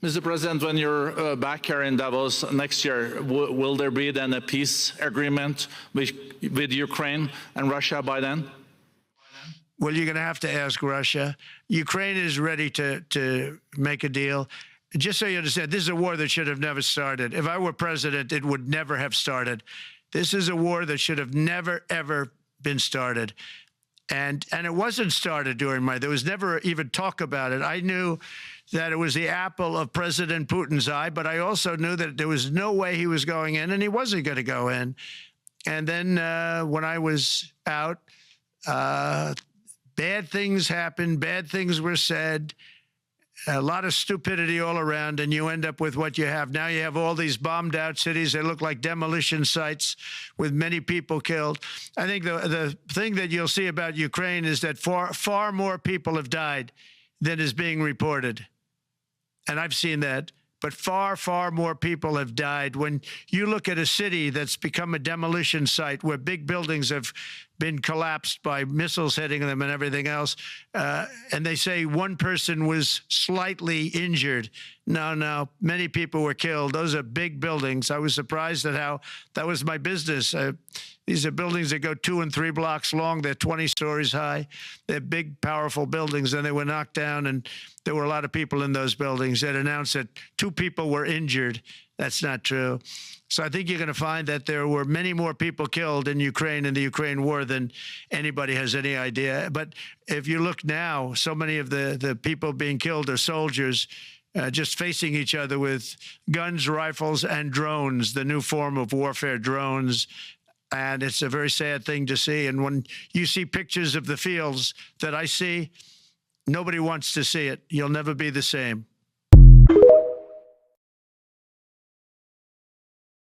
Mr. President, when you're back here in Davos next year, will there be then a peace agreement with Ukraine and Russia by then? Well, you're going to have to ask Russia. Ukraine is ready to make a deal. Just so you understand, this is a war that should have never started. If I were president, it would never have started. This is a war that should have never, ever been started. And it wasn't started during there was never even talk about it. I knew that it was the apple of President Putin's eye, but I also knew that there was no way he was going in, and he wasn't going to go in. And then when I was out, bad things happened, bad things were said, a lot of stupidity all around, and you end up with what you have. Now you have all these bombed out cities. They look like demolition sites with many people killed. I think the thing that you'll see about Ukraine is that far more people have died than is being reported. And I've seen that. But far, far more people have died. When you look at a city that's become a demolition site where big buildings have been collapsed by missiles hitting them and everything else, and they say one person was slightly injured. No, many people were killed. Those are big buildings. I was surprised at how that was my business. These are buildings that go 2 and 3 blocks long. They're 20 stories high. They're big, powerful buildings, and they were knocked down, and there were a lot of people in those buildings that announced that 2 people were injured. That's not true. So I think you're going to find that there were many more people killed in Ukraine in the Ukraine war than anybody has any idea. But if you look now, so many of the people being killed are soldiers just facing each other with guns, rifles, and drones, the new form of warfare, drones. And it's a very sad thing to see. And when you see pictures of the fields that I see, nobody wants to see it. You'll never be the same.